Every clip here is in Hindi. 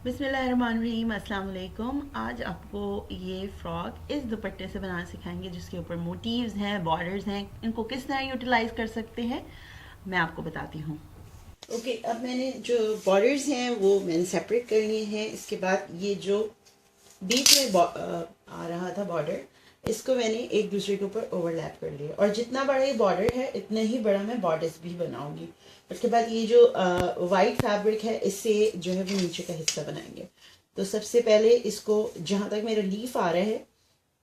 बिस्मिल्लाहिर्रहमानिर्रहीम, अस्सलाम वालेकुम। आज आपको ये फ़्रॉक इस दुपट्टे से बनाना सिखाएंगे जिसके ऊपर मोटिव्स हैं, बॉर्डर्स हैं। इनको किस तरह यूटिलाइज कर सकते हैं मैं आपको बताती हूँ। ओके, अब मैंने जो बॉर्डर्स हैं वो मैंने सेपरेट कर लिए हैं। इसके बाद ये जो बीच में आ रहा था बॉर्डर, इसको मैंने एक दूसरे के ऊपर ओवरलैप कर लिया। और जितना बड़ा ये बॉर्डर है इतना ही बड़ा मैं बॉर्डर्स भी बनाऊंगी। उसके बाद ये जो वाइट फैब्रिक है इससे जो है वो नीचे का हिस्सा बनाएंगे। तो सबसे पहले इसको जहाँ तक मेरा लीफ आ रहा है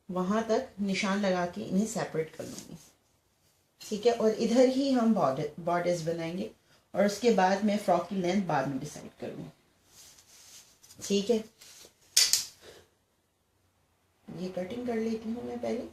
वहाँ तक निशान लगा के इन्हें सेपरेट कर लूँगी। ठीक है, और इधर ही हम बॉर्डर्स बनाएंगे और उसके बाद मैं फ्रॉक की लेंथ बाद में डिसाइड करूँगी। ठीक है, ये कटिंग कर लेती हूँ मैं पहले।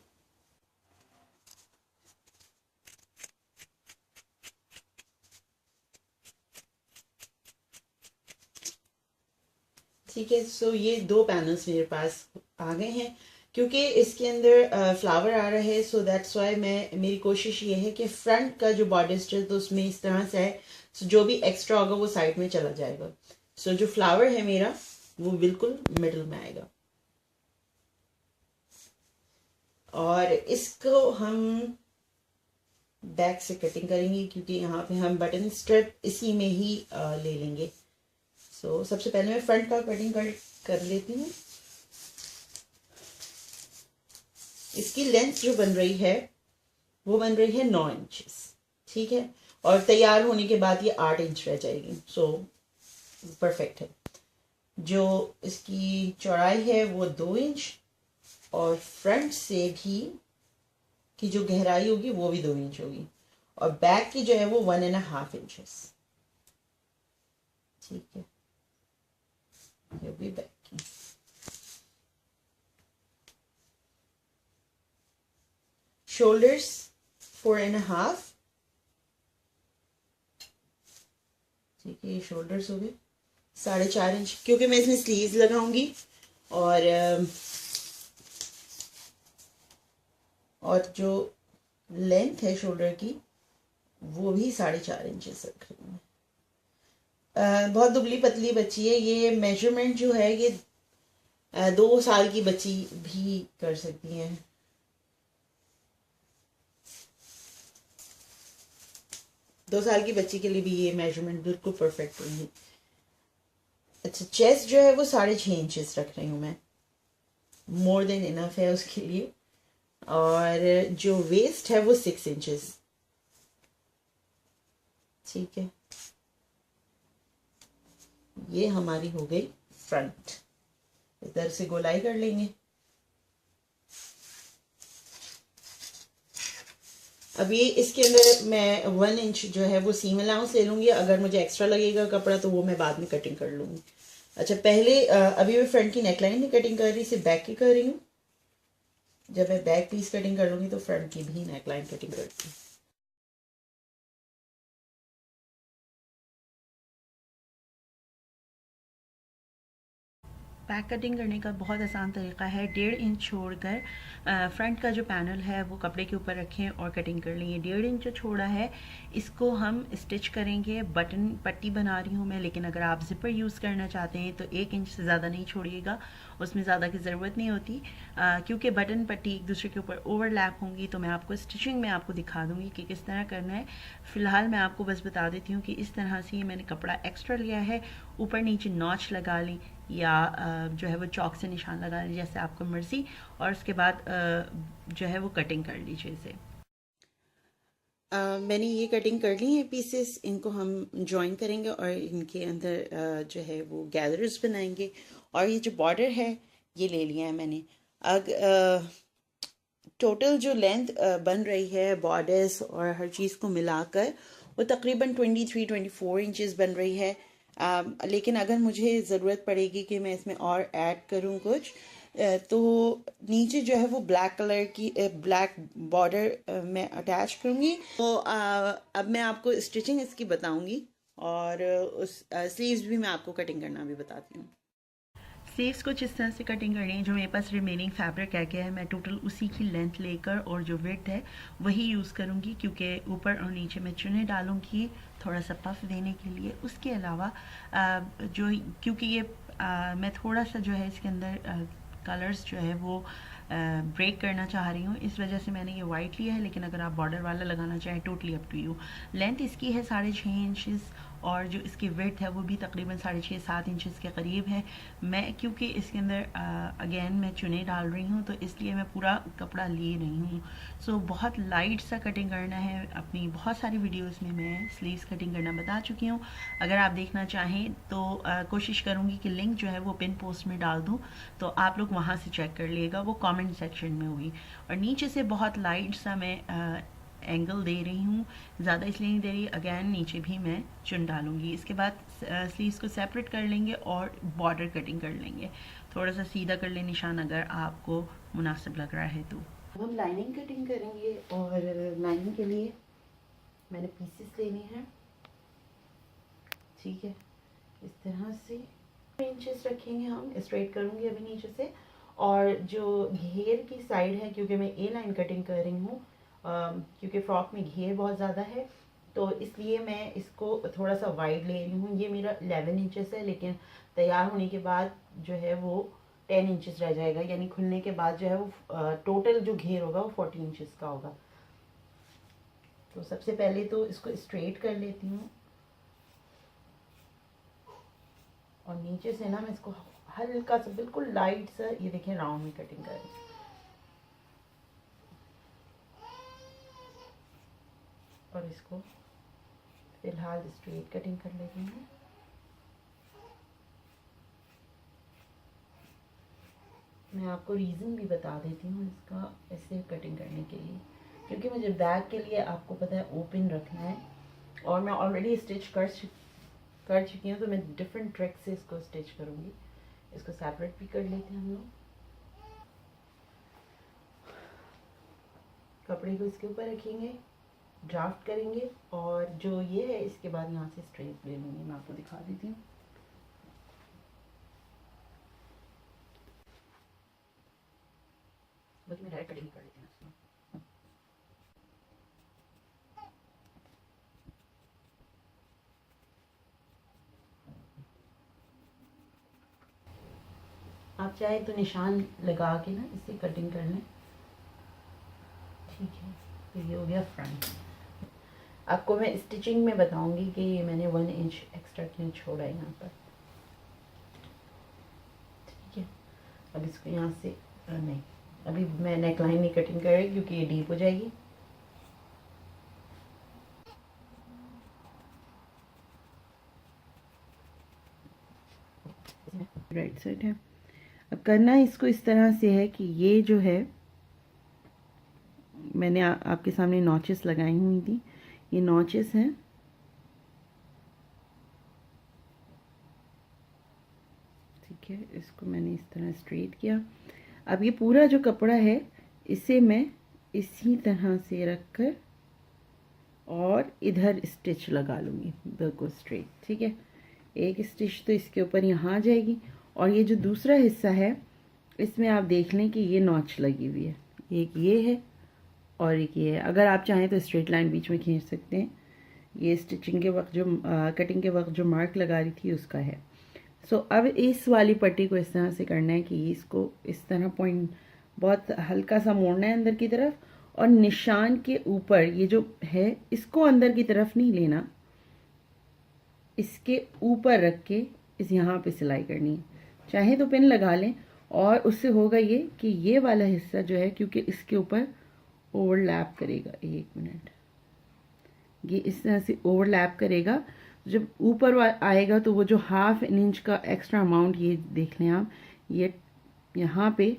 ठीक है, सो ये दो पैनल्स मेरे पास आ गए हैं। क्योंकि इसके अंदर फ्लावर आ रहा है, सो दैट्स वाई मेरी कोशिश ये है कि फ्रंट का जो बॉर्डर स्टिल तो उसमें इस तरह से है, सो जो भी एक्स्ट्रा होगा वो साइड में चला जाएगा। सो जो फ्लावर है मेरा वो बिल्कुल मिडल में आएगा। और इसको हम बैक से कटिंग करेंगे क्योंकि यहाँ पे हम बटन स्ट्रिप इसी में ही ले लेंगे। सो सबसे पहले मैं फ्रंट का कटिंग कर लेती हूँ। इसकी लेंथ जो बन रही है वो बन रही है 9 इंचेस। ठीक है, और तैयार होने के बाद ये 8 इंच रह जाएगी। सो परफेक्ट है। जो इसकी चौड़ाई है वो 2 इंच और फ्रंट से भी की जो गहराई होगी वो भी 2 इंच होगी और बैक की जो है वो 1.5 इंचेस। ठीक है, ये भी बैक की। शोल्डर्स 4.5। ठीक है, ये शोल्डर्स हो गए 4.5 इंच क्योंकि मैं इसमें स्लीव्स लगाऊंगी। और जो लेंथ है शोल्डर की वो भी 4.5 इंचेस रख रही हूँ। बहुत दुबली पतली बच्ची है, ये मेजरमेंट जो है ये 2 साल की बच्ची भी कर सकती है। दो साल की बच्ची के लिए भी ये मेजरमेंट बिल्कुल परफेक्ट होगी। अच्छा, चेस्ट जो है वो 6.5 इंचेस रख रही हूँ मैं, मोर देन इनफ है उसके लिए। और जो वेस्ट है वो 6 इंचेस। ठीक है, ये हमारी हो गई फ्रंट। इधर से गोलाई कर लेंगे। अभी इसके अंदर मैं 1 इंच जो है वो सीम अलाउंस ले लूंगी। अगर मुझे एक्स्ट्रा लगेगा कपड़ा तो वो मैं बाद में कटिंग कर लूंगी। अच्छा, पहले अभी मैं फ्रंट की नेकलाइन नहीं कटिंग कर रही, सिर्फ बैक की कर रही हूँ। जब मैं बैक पीस कटिंग कर लूंगी तो फ्रंट की भी नेकलाइन कटिंग करती हूँ। बैक कटिंग करने का बहुत आसान तरीका है। 1.5 इंच छोड़कर फ्रंट का जो पैनल है वो कपड़े के ऊपर रखें और कटिंग कर लेंगे। 1.5 इंच जो छोड़ा है इसको हम स्टिच करेंगे। बटन पट्टी बना रही हूँ मैं, लेकिन अगर आप ज़िपर यूज़ करना चाहते हैं तो 1 इंच से ज़्यादा नहीं छोड़िएगा, उसमें ज़्यादा की ज़रूरत नहीं होती। क्योंकि बटन पट्टी एक दूसरे के ऊपर ओवरलैप होंगी तो मैं आपको स्टिचिंग में आपको दिखा दूँगी कि किस तरह करना है। फ़िलहाल मैं आपको बस बता देती हूँ कि इस तरह से मैंने कपड़ा एक्स्ट्रा लिया है, ऊपर नीचे नॉच लगा लें या जो है वो चौक से निशान लगा लें, जैसे आपको मर्ज़ी। और उसके बाद जो है वो कटिंग कर लीजिए इसे। मैंने ये कटिंग कर ली है पीसेस, इनको हम जॉइन करेंगे और इनके अंदर जो है वो गैदर्स बनाएंगे। और ये जो बॉर्डर है ये ले लिया है मैंने। अग टोटल जो लेंथ बन रही है बॉर्डर्स और हर चीज़ को मिलाकर वो तकरीबन 23-24 इंचेस बन रही है। लेकिन अगर मुझे ज़रूरत पड़ेगी कि मैं इसमें और ऐड करूँ कुछ, तो नीचे जो है वो ब्लैक कलर की ब्लैक बॉर्डर मैं अटैच करूँगी। तो अब मैं आपको स्टिचिंग इसकी बताऊँगी और उस स्लीव्स भी मैं आपको कटिंग करना भी बताती हूँ। स्लीव्स कुछ इस तरह से कटिंग करनी है। जो मेरे पास रिमेनिंग फैब्रिक रह गया है मैं टोटल उसी की लेंथ लेकर और जो विड्थ है वही यूज़ करूँगी, क्योंकि ऊपर और नीचे मैं चुने डालूँगी थोड़ा सा पफ देने के लिए। उसके अलावा जो क्योंकि ये मैं थोड़ा सा जो है इसके अंदर कलर्स जो है वो ब्रेक करना चाह रही हूँ, इस वजह से मैंने ये वाइट लिया है। लेकिन अगर आप बॉर्डर वाला लगाना चाहें, totally up to you. Length इसकी है 6.5 इंचज़, और जो इसकी विड्थ है वो भी तकरीबन 6.5-7 इंचज़ के करीब है। मैं क्योंकि इसके अंदर अगेन मैं चुने डाल रही हूँ, तो इसलिए मैं पूरा कपड़ा ले रही हूँ। सो बहुत लाइट सा कटिंग करना है। अपनी बहुत सारी वीडियोस में मैं स्लीव्स कटिंग करना बता चुकी हूँ। अगर आप देखना चाहें तो कोशिश करूँगी कि लिंक जो है वो पिन पोस्ट में डाल दूँ, तो आप लोग वहाँ से चेक कर लिएगा, वो कमेंट सेक्शन में होगी। और नीचे से बहुत लाइट सा मैं एंगल दे रही हूँ, ज़्यादा इसलिए नहीं दे रही। अगैन नीचे भी मैं चुन डालूँगी। इसके बाद स्लीव्स को सेपरेट कर लेंगे और बॉर्डर कटिंग कर लेंगे। थोड़ा सा सीधा कर ले निशान अगर आपको मुनासिब लग रहा है तो। हम लाइनिंग कटिंग करेंगे, और लाइनिंग के लिए मैंने पीसेस लेने हैं, ठीक है। इस तरह से इंचेस रखेंगे, हम स्ट्रेट करूँगी अभी नीचे से। और जो घेर की साइड है, क्योंकि मैं ए लाइन कटिंग कर रही हूँ, क्योंकि फ्रॉक में घेर बहुत ज़्यादा है, तो इसलिए मैं इसको थोड़ा सा वाइड ले रही हूँ। ये मेरा 11 इंचेस है, लेकिन तैयार होने के बाद जो है वो 10 इंचेस रह जाएगा, यानी खुलने के बाद जो है वो टोटल जो घेर होगा वो 40 इंचेस का होगा। तो सबसे पहले तो इसको स्ट्रेट कर लेती हूँ, और नीचे से ना मैं इसको हल्का सा बिल्कुल लाइट सा, ये देखें, राउंड में कटिंग कर रही हूँ। और इसको फिलहाल स्ट्रेट कटिंग कर लेती हूँ। मैं आपको रीज़न भी बता देती हूँ इसका ऐसे कटिंग करने के लिए, क्योंकि मुझे बैक के लिए आपको पता है ओपन रखना है, और मैं ऑलरेडी स्टिच कर चुकी हूँ, तो मैं डिफरेंट ट्रिक से इसको स्टिच करूँगी। इसको सेपरेट भी कर लेते हैं हम लोग। कपड़े को इसके ऊपर रखेंगे, ड्राफ्ट करेंगे, और जो ये है इसके बाद यहाँ से स्ट्रेट ले लूँगी। मैं आपको दिखा देती हूँ। बल्कि मैं डायरेक्ट कटिंग कर लेती हूँ इसमें। आप चाहे तो निशान लगा के ना इससे कटिंग कर लें, ठीक है। तो ये हो गया फ्रंट। आपको मैं स्टिचिंग में बताऊंगी कि ये मैंने 1 इंच एक्स्ट्रा क्यों छोड़ा है यहाँ पर, ठीक है। अब इसको यहाँ से नहीं, अभी मैं नेक लाइन नहीं कटिंग कर रही क्योंकि ये डीप हो जाएगी। राइट साइड है। अब करना इसको इस तरह से है कि ये जो है मैंने आपके सामने नॉचेस लगाई हुई थी, ये नॉचेस हैं, ठीक है। इसको मैंने इस तरह स्ट्रेट किया। अब ये पूरा जो कपड़ा है इसे मैं इसी तरह से रखकर और इधर स्टिच लगा लूँगी, बिल्कुल स्ट्रेट, ठीक है। एक स्टिच तो इसके ऊपर यहाँ आ जाएगी, और ये जो दूसरा हिस्सा है इसमें आप देख लें कि ये नॉच लगी हुई है, एक ये है और एक ये है। अगर आप चाहें तो स्ट्रेट लाइन बीच में खींच सकते हैं। ये स्टिचिंग के वक्त जो कटिंग के वक्त जो मार्क लगा रही थी उसका है। सो अब इस वाली पट्टी को इस तरह से करना है कि इसको इस तरह पॉइंट बहुत हल्का सा मोड़ना है अंदर की तरफ, और निशान के ऊपर ये जो है इसको अंदर की तरफ नहीं लेना, इसके ऊपर रख के इस यहाँ पे सिलाई करनी है। चाहे तो पिन लगा लें, और उससे होगा ये कि ये वाला हिस्सा जो है, क्योंकि इसके ऊपर ओवरलैप करेगा, 1 मिनट, ये इस तरह से ओवरलैप करेगा। जब ऊपर आएगा तो वो जो 1/2 इंच का एक्स्ट्रा अमाउंट, ये देख लें आप, ये यहाँ पे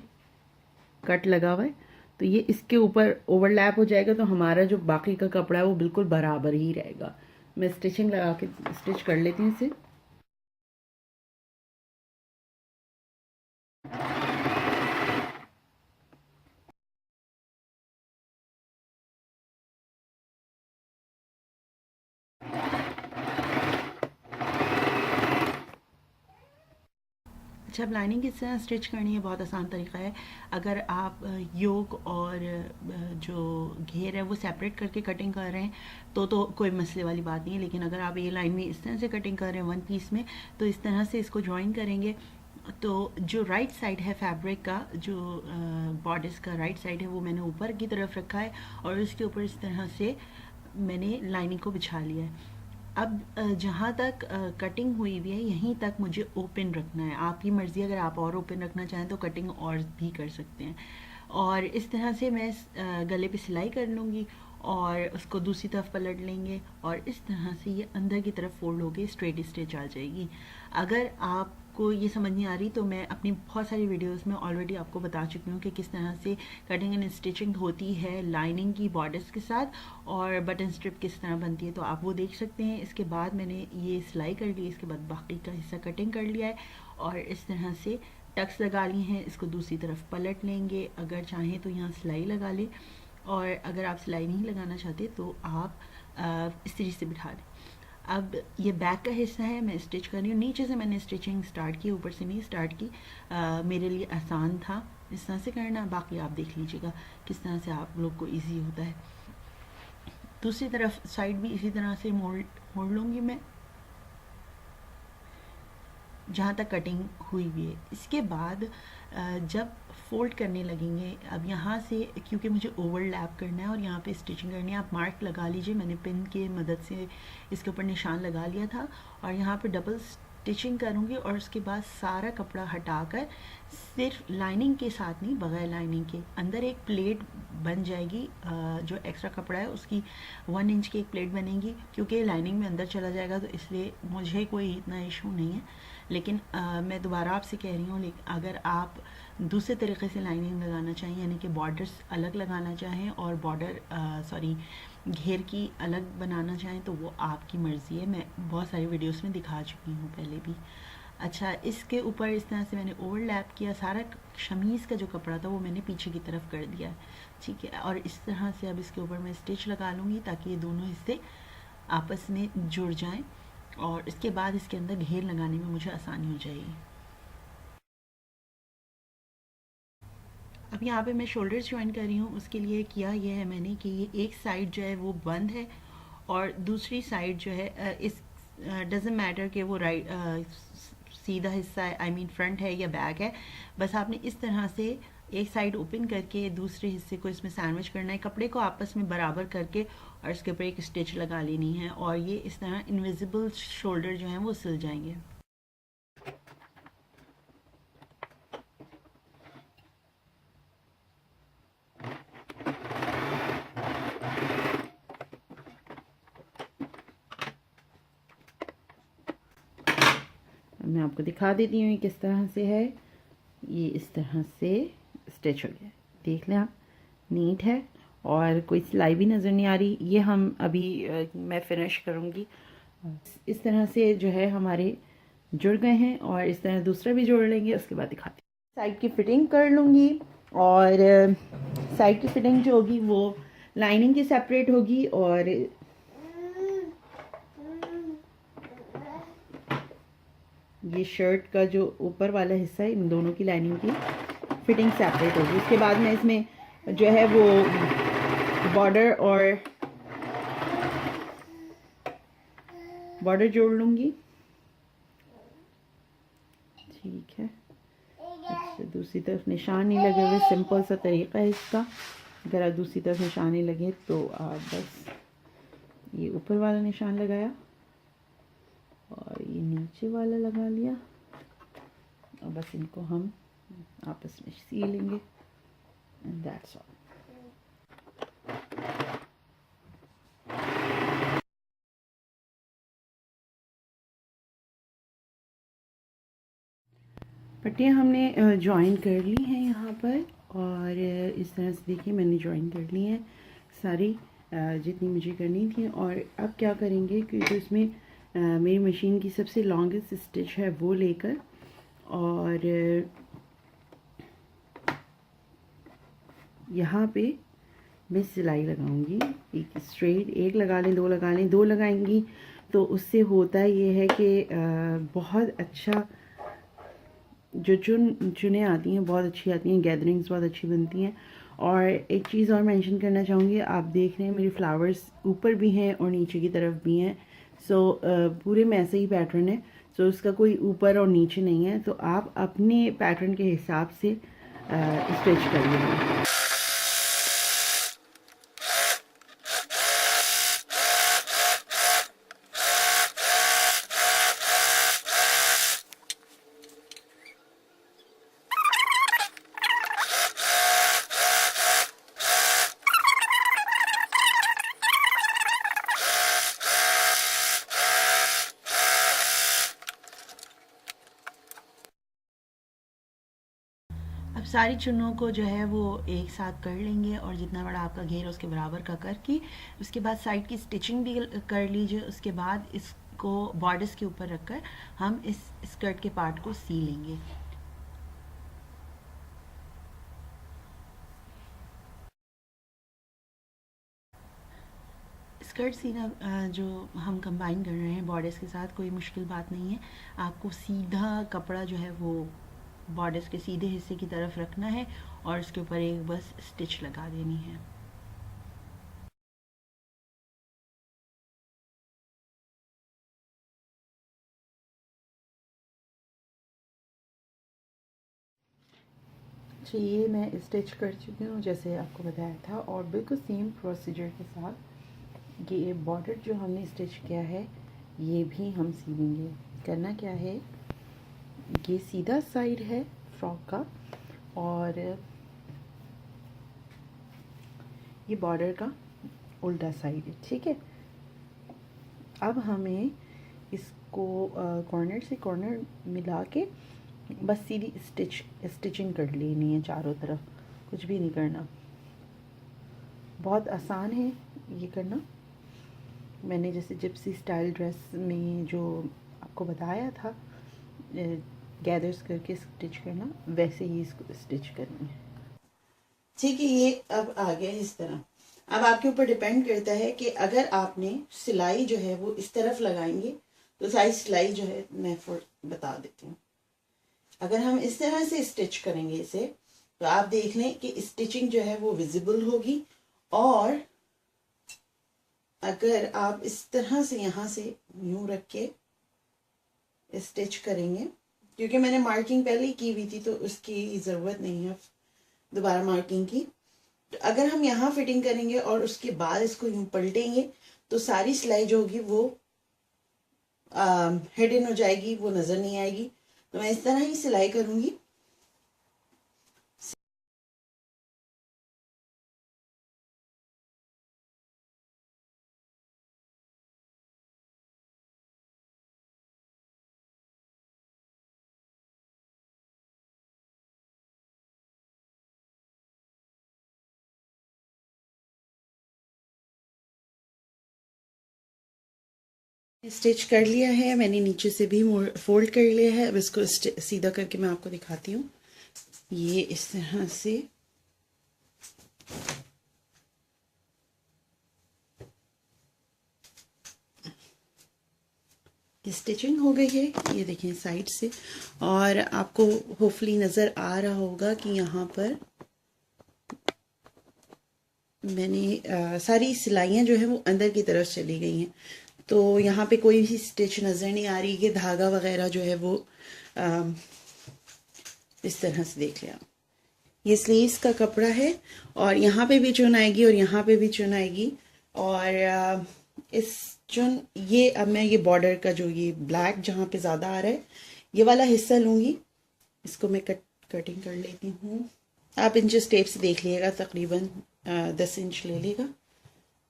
कट लगा हुआ है, तो ये इसके ऊपर ओवरलैप हो जाएगा, तो हमारा जो बाकी का कपड़ा है वो बिल्कुल बराबर ही रहेगा। मैं स्टिचिंग लगा के स्टिच कर लेती हूँ इसे। अच्छा, अब लाइनिंग किस तरह स्टिच करनी है, बहुत आसान तरीका है। अगर आप योक और जो घेर है वो सेपरेट करके कटिंग कर रहे हैं तो कोई मसले वाली बात नहीं है, लेकिन अगर आप ये लाइन में इस तरह से कटिंग कर रहे हैं वन पीस में, तो इस तरह से इसको ज्वाइन करेंगे। तो जो राइट साइड है फैब्रिक का, जो बॉर्डर्स का राइट साइड है, वो मैंने ऊपर की तरफ रखा है और उसके ऊपर इस तरह से मैंने लाइनिंग को बिछा लिया है। अब जहाँ तक कटिंग हुई हुई है यहीं तक मुझे ओपन रखना है। आपकी मर्ज़ी, अगर आप और ओपन रखना चाहें तो कटिंग और भी कर सकते हैं। और इस तरह से मैं गले पे सिलाई कर लूँगी और उसको दूसरी तरफ पलट लेंगे और इस तरह से ये अंदर की तरफ फोल्ड होके स्ट्रेट स्टिच आ जाएगी। अगर आपको ये समझ नहीं आ रही तो मैं अपनी बहुत सारी वीडियोस में ऑलरेडी आपको बता चुकी हूँ कि किस तरह से कटिंग एंड स्टिचिंग होती है लाइनिंग की बॉर्डर्स के साथ, और बटन स्ट्रिप किस तरह बनती है, तो आप वो देख सकते हैं। इसके बाद मैंने ये सिलाई कर ली, इसके बाद बाकी का हिस्सा कटिंग कर लिया है और इस तरह से टक्स लगा ली हैं। इसको दूसरी तरफ पलट लेंगे, अगर चाहें तो यहाँ सिलाई लगा लें, और अगर आप सिलाई नहीं लगाना चाहते तो आप इस तरीके से बिठा दें। अब ये बैक का हिस्सा है, मैं स्टिच कर रही हूँ। नीचे से मैंने स्टिचिंग स्टार्ट की, ऊपर से नहीं स्टार्ट की। मेरे लिए आसान था इस तरह से करना, बाकी आप देख लीजिएगा किस तरह से आप लोग को इजी होता है। दूसरी तरफ साइड भी इसी तरह से मोड़ लूँगी मैं जहाँ तक कटिंग हुई हुई है। इसके बाद जब फोल्ड करने लगेंगे, अब यहाँ से क्योंकि मुझे ओवरलैप करना है और यहाँ पे स्टिचिंग करनी है, आप मार्क लगा लीजिए। मैंने पिन के मदद से इसके ऊपर निशान लगा लिया था और यहाँ पे डबल स्टिचिंग करूँगी और उसके बाद सारा कपड़ा हटाकर सिर्फ लाइनिंग के साथ नहीं, बगैर लाइनिंग के अंदर एक प्लेट बन जाएगी। जो एक्स्ट्रा कपड़ा है उसकी 1 इंच की एक प्लेट बनेगी, क्योंकि लाइनिंग में अंदर चला जाएगा तो इसलिए मुझे कोई इतना इशू नहीं है। लेकिन मैं दोबारा आपसे कह रही हूँ, लेकिन अगर आप दूसरे तरीके से लाइनिंग लगाना चाहें, यानी कि बॉर्डर्स अलग लगाना चाहें और बॉर्डर घेर की अलग बनाना चाहें, तो वो आपकी मर्ज़ी है। मैं बहुत सारी वीडियोस में दिखा चुकी हूँ पहले भी। अच्छा, इसके ऊपर इस तरह से मैंने ओवरलैप किया, सारा शमीज़ का जो कपड़ा था वो मैंने पीछे की तरफ कर दिया, ठीक है। और इस तरह से अब इसके ऊपर मैं स्टिच लगा लूँगी ताकि ये दोनों हिस्से आपस में जुड़ जाएं और इसके बाद इसके अंदर घेर लगाने में मुझे आसानी हो जाएगी। अब यहाँ पे मैं शोल्डर्स ज्वाइन कर रही हूँ। उसके लिए किया ये है मैंने कि ये एक साइड जो है वो बंद है और दूसरी साइड जो है इस डजेंट मैटर कि वो सीधा हिस्सा है, आई मीन फ्रंट है या बैक है, बस आपने इस तरह से एक साइड ओपन करके दूसरे हिस्से को इसमें सैंडविच करना है, कपड़े को आपस में बराबर करके और इसके ऊपर एक स्टिच लगा लेनी है और ये इस तरह इनविजिबल शोल्डर जो हैं वो सिल जाएंगे। मैं आपको दिखा देती हूँ किस तरह से है। ये इस तरह से स्टिच हो गया, देख लें आप, नीट है और कोई सिलाई भी नज़र नहीं आ रही। ये हम अभी मैं फिनिश करूँगी। इस तरह से जो है हमारे जुड़ गए हैं और इस तरह दूसरा भी जोड़ लेंगे, उसके बाद दिखाते हैं। साइड की फिटिंग कर लूँगी और साइड की फिटिंग जो होगी वो लाइनिंग की सेपरेट होगी और ये शर्ट का जो ऊपर वाला हिस्सा है इन दोनों की लाइनिंग की फिटिंग सेपरेट होगी। उसके बाद मैं इसमें जो है वो बॉर्डर जोड़ लूँगी, ठीक है। अच्छा, दूसरी तरफ निशान नहीं लगे हुए, सिंपल सा तरीका है इसका। अगर आप दूसरी तरफ निशान नहीं लगे तो आप बस ये ऊपर वाला निशान लगाया और ये नीचे वाला लगा लिया और बस इनको हम आपस में सी लेंगे एंड दैट्स ऑल। पट्टियाँ हमने ज्वाइन कर ली हैं यहाँ पर और इस तरह से देखिए मैंने ज्वाइन कर ली हैं सारी जितनी मुझे करनी थी। और अब क्या करेंगे, क्योंकि इसमें मेरी मशीन की सबसे लॉन्गेस्ट स्टिच है वो लेकर और यहाँ पे मैं सिलाई लगाऊंगी। एक स्ट्रेट, एक लगा लें, दो लगा लें, दो लगाएंगी तो उससे होता ये है कि बहुत अच्छा जो चुनें आती हैं बहुत अच्छी आती हैं, गैदरिंग्स बहुत अच्छी बनती हैं। और एक चीज़ और मेंशन करना चाहूँगी, आप देख रहे हैं मेरे फ्लावर्स ऊपर भी हैं और नीचे की तरफ भी हैं। सो पूरे में ऐसे ही पैटर्न है, सो इसका कोई ऊपर और नीचे नहीं है। तो आप अपने पैटर्न के हिसाब से स्टिच करिएगा। अब सारी चुनों को जो है वो एक साथ कर लेंगे और जितना बड़ा आपका घेर उसके बराबर का करके उसके बाद साइड की स्टिचिंग भी कर लीजिए। उसके बाद इसको बॉर्डर्स के ऊपर रखकर हम इस स्कर्ट के पार्ट को सी लेंगे। स्कर्ट सीना जो हम कंबाइन कर रहे हैं बॉर्डर्स के साथ, कोई मुश्किल बात नहीं है। आपको सीधा कपड़ा जो है वो बॉर्डर्स के सीधे हिस्से की तरफ रखना है और उसके ऊपर एक बस स्टिच लगा देनी है। तो ये मैं स्टिच कर चुकी हूँ जैसे आपको बताया था, और बिल्कुल सेम प्रोसीजर के साथ ये बॉर्डर जो हमने स्टिच किया है ये भी हम सीलेंगे। करना क्या है, ये सीधा साइड है फ्रॉक का और ये बॉर्डर का उल्टा साइड है, ठीक है। अब हमें इसको कॉर्नर से कॉर्नर मिला के बस सीधी स्टिचिंग कर लेनी है चारों तरफ, कुछ भी नहीं करना। बहुत आसान है ये करना। मैंने जैसे जिप्सी स्टाइल ड्रेस में जो आपको बताया था गैदर्स करके स्टिच करना, वैसे ही इसको स्टिच करनी है, ठीक है। ये अब आ गया इस तरह। अब आपके ऊपर डिपेंड करता है कि अगर आपने सिलाई जो है वो इस तरफ लगाएंगे तो सारी सिलाई जो है मैं बता देती हूँ। अगर हम इस तरह से स्टिच करेंगे इसे तो आप देख लें कि स्टिचिंग जो है वो विजिबल होगी। और अगर आप इस तरह से यहाँ से यूं रख के स्टिच करेंगे, क्योंकि मैंने मार्किंग पहले ही की हुई थी तो उसकी ज़रूरत नहीं है दोबारा मार्किंग की। तो अगर हम यहाँ फिटिंग करेंगे और उसके बाद इसको यूं पलटेंगे तो सारी सिलाई जो होगी वो हिडन हो जाएगी, वो नज़र नहीं आएगी। तो मैं इस तरह ही सिलाई करूँगी। स्टिच कर लिया है मैंने, नीचे से भी फोल्ड कर लिया है। अब इसको सीधा करके मैं आपको दिखाती हूँ। ये इस तरह से स्टिचिंग हो गई है, ये देखें साइड से। और आपको होपफुली नज़र आ रहा होगा कि यहाँ पर मैंने सारी सिलाइयाँ जो है वो अंदर की तरफ चली गई हैं। तो यहाँ पे कोई भी स्टिच नज़र नहीं आ रही कि धागा वगैरह जो है वो इस तरह से देख लिया। ये स्लीव्स का कपड़ा है और यहाँ पे भी चुन आएगी और यहाँ पे भी चुन आएगी। और इस चुन ये अब मैं ये बॉर्डर का जो ये ब्लैक जहाँ पे ज़्यादा आ रहा है ये वाला हिस्सा लूँगी। इसको मैं कटिंग कर लेती हूँ। आप इंचेस टेप से देख लीजिएगा, तकरीबन 10 इंच ले लेगा।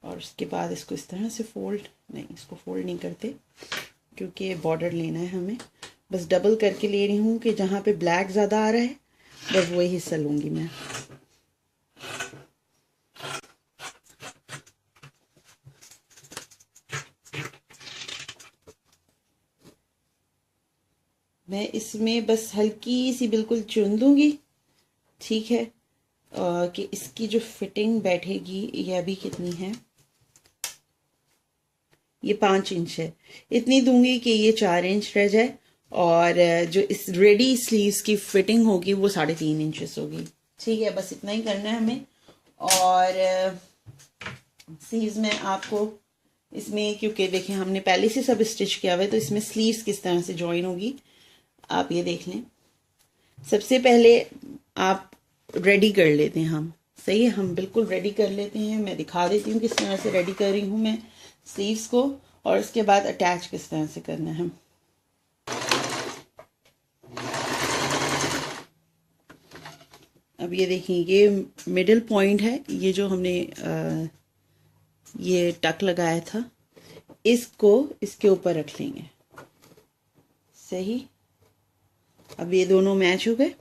और उसके बाद इसको इस तरह से फोल्ड, नहीं इसको फोल्ड नहीं करते क्योंकि बॉर्डर लेना है हमें। बस डबल करके ले रही हूँ कि जहाँ पे ब्लैक ज़्यादा आ रहा है बस वही हिस्सा लूँगी मैं। मैं इसमें बस हल्की सी बिल्कुल चुन दूँगी, ठीक है। कि इसकी जो फिटिंग बैठेगी ये अभी कितनी है, ये 5 इंच है। इतनी दूंगी कि ये 4 इंच रह जाए और जो इस रेडी स्लीव्स की फिटिंग होगी वो 3.5 इंचेस होगी। ठीक है, बस इतना ही करना है हमें। और स्लीव्स में आपको इसमें, क्योंकि देखें हमने पहले से सब स्टिच किया हुआ है, तो इसमें स्लीव्स किस तरह से ज्वाइन होगी आप ये देख लें। सबसे पहले आप रेडी कर लेते हैं हम, सही है, हम बिल्कुल रेडी कर लेते हैं। मैं दिखा देती हूँ किस तरह से रेडी कर रही हूँ मैं स्लीव्स को, और उसके बाद अटैच किस तरह से करना है। अब ये देखिए, ये मिडिल पॉइंट है, ये जो हमने ये टक लगाया था, इसको इसके ऊपर रख लेंगे। सही, अब ये दोनों मैच हो गए।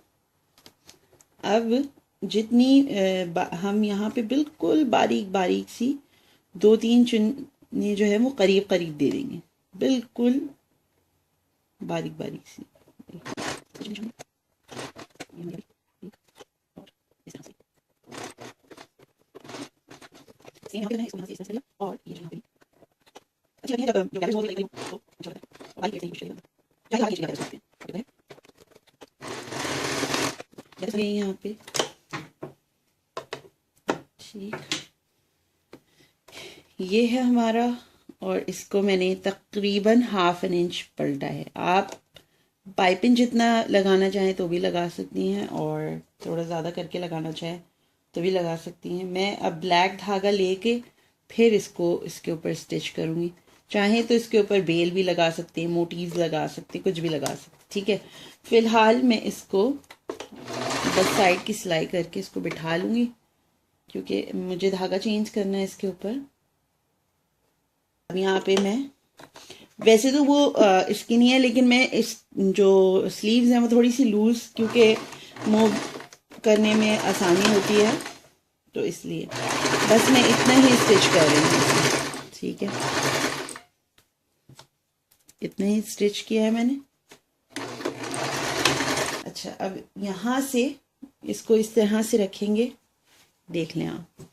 अब जितनी हम यहाँ पे बिल्कुल बारीक बारीक सी 2-3 चुन्नी जो है वो करीब करीब दे देंगे, बिल्कुल बारीक बारीक सी। और ये जो अच्छी लगी है, जब जो गैलरीज होती है तो अच्छा लगता है, बारीक लेते हैं चाहे आगे चीज़ सकते हैं। जैसे यहाँ पे ठीक ये है हमारा, और इसको मैंने तकरीबन 1/2 इंच पलटा है। आप पाइपिंग जितना लगाना चाहें तो भी लगा सकती हैं, और थोड़ा ज़्यादा करके लगाना चाहें तो भी लगा सकती हैं। मैं अब ब्लैक धागा लेके फिर इसको इसके ऊपर स्टिच करूँगी। चाहें तो इसके ऊपर बेल भी लगा सकते हैं, मोटीव्स लगा सकते हैं, कुछ भी लगा सकते हैं। ठीक है, फिलहाल मैं इसको बस साइड की सिलाई करके इसको बिठा लूँगी, क्योंकि मुझे धागा चेंज करना है इसके ऊपर। अब यहाँ पे मैं, वैसे तो वो इसकी नहीं है, लेकिन मैं इस जो स्लीव्स हैं वो थोड़ी सी लूज, क्योंकि मूव करने में आसानी होती है, तो इसलिए बस मैं इतना ही स्टिच कर रही हूँ। ठीक है, इतना ही स्टिच किया है मैंने। अच्छा, अब यहाँ से इसको इस तरह से रखेंगे। देख लें आप,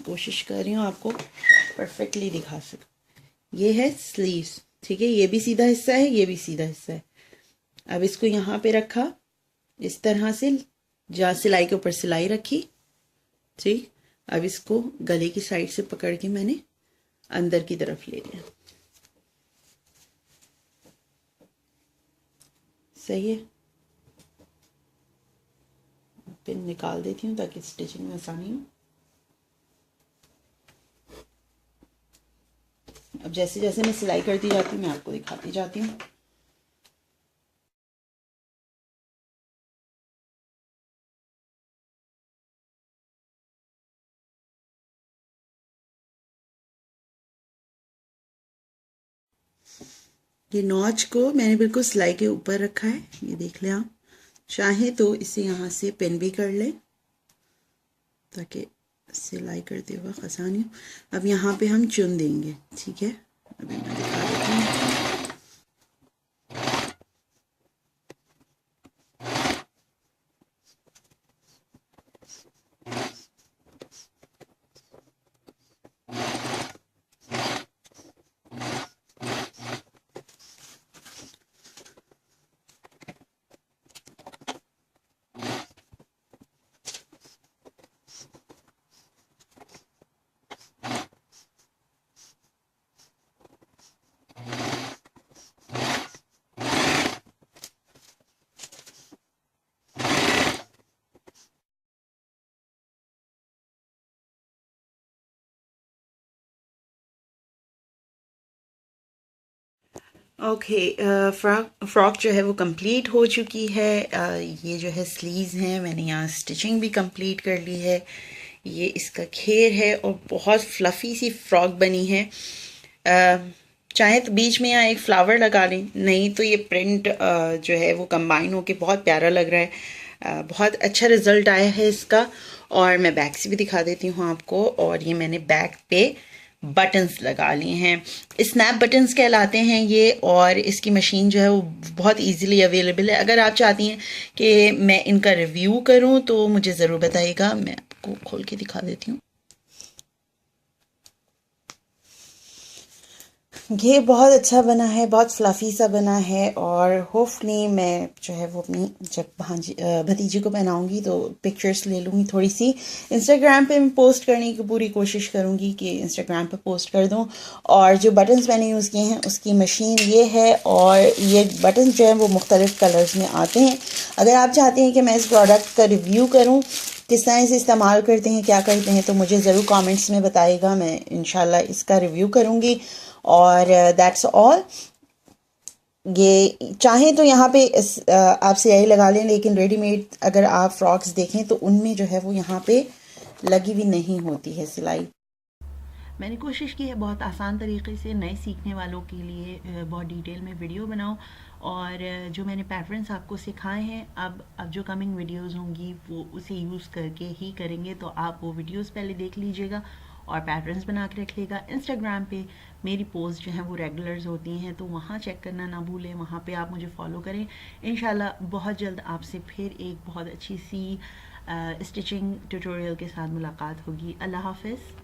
कोशिश कर रही हूँ आपको परफेक्टली दिखा सकूं। ये है स्लीव्स, ठीक है, ये भी सीधा हिस्सा है, ये भी सीधा हिस्सा है। अब इसको यहाँ पे रखा इस तरह से, जहाँ सिलाई के ऊपर सिलाई रखी। ठीक, अब इसको गले की साइड से पकड़ के मैंने अंदर की तरफ ले लिया। सही है, पिन निकाल देती हूँ ताकि स्टिचिंग में आसानी हो। अब जैसे जैसे मैं सिलाई करती जाती हूँ मैं आपको दिखाती जाती हूँ। ये नॉच को मैंने बिल्कुल सिलाई के ऊपर रखा है, ये देख लें आप। चाहे तो इसे यहाँ से पिन भी कर लें ताकि सिलाई करते वक्त आसानी हो। अब यहाँ पे हम चुन देंगे। ठीक है, अभी मैं दिखा देती हूँ। ओके, फ्रॉक जो है वो कंप्लीट हो चुकी है। ये जो है स्लीव्स हैं, मैंने यहाँ स्टिचिंग भी कंप्लीट कर ली है। ये इसका घेर है और बहुत फ्लफ़ी सी फ्रॉक बनी है। चाहे तो बीच में यहाँ एक फ्लावर लगा लें, नहीं तो ये प्रिंट जो है वो कंबाइन होके बहुत प्यारा लग रहा है। बहुत अच्छा रिज़ल्ट आया है इसका। और मैं बैक से भी दिखा देती हूँ आपको। और ये मैंने बैक पे बटन्स लगा लिए हैं, स्नैप बटन्स कहलाते हैं ये। और इसकी मशीन जो है वो बहुत इजीली अवेलेबल है। अगर आप चाहती हैं कि मैं इनका रिव्यू करूं तो मुझे ज़रूर बताइएगा, मैं आपको खोल के दिखा देती हूँ। ये बहुत अच्छा बना है, बहुत फ्लफ़ी सा बना है और होपफुली मैं जो है वो अपनी जब भतीजी को पहनाऊँगी तो पिक्चर्स ले लूँगी थोड़ी सी। इंस्टाग्राम पे मैं पोस्ट करने की पूरी कोशिश करूँगी कि इंस्टाग्राम पे पोस्ट कर दूँ। और जो बटन्स मैंने यूज़ किए हैं उसकी मशीन ये है और ये बटन्स जो हैं वो मुख्तलिफ़ कलर्स में आते हैं। अगर आप चाहते हैं कि मैं इस प्रोडक्ट का रिव्यू करूँ, किस तरह से इस्तेमाल करते हैं, क्या करते हैं, तो मुझे ज़रूर कमेंट्स में बताइएगा। मैं इंशाल्लाह इसका रिव्यू करूँगी। और दैट्स ऑल। ये चाहें तो यहाँ पे आप सिलाई लगा लें, लेकिन रेडीमेड अगर आप फ्रॉक्स देखें तो उनमें जो है वो यहाँ पे लगी हुई नहीं होती है सिलाई। मैंने कोशिश की है बहुत आसान तरीके से नए सीखने वालों के लिए बहुत डिटेल में वीडियो बनाऊं। और जो मैंने पैटर्न्स आपको सिखाए हैं, अब जो कमिंग वीडियोस होंगी वो उसे यूज़ करके ही करेंगे, तो आप वो वीडियोस पहले देख लीजिएगा और पैटर्न्स बना के रखिएगा। इंस्टाग्राम पे मेरी पोस्ट जो हैं वो रेगुलर्स होती हैं, तो वहाँ चेक करना ना भूलें, वहाँ पे आप मुझे फॉलो करें। इंशाल्लाह बहुत जल्द आपसे फिर एक बहुत अच्छी सी स्टिचिंग ट्यूटोरियल के साथ मुलाकात होगी। अल्लाह हाफ़िज़।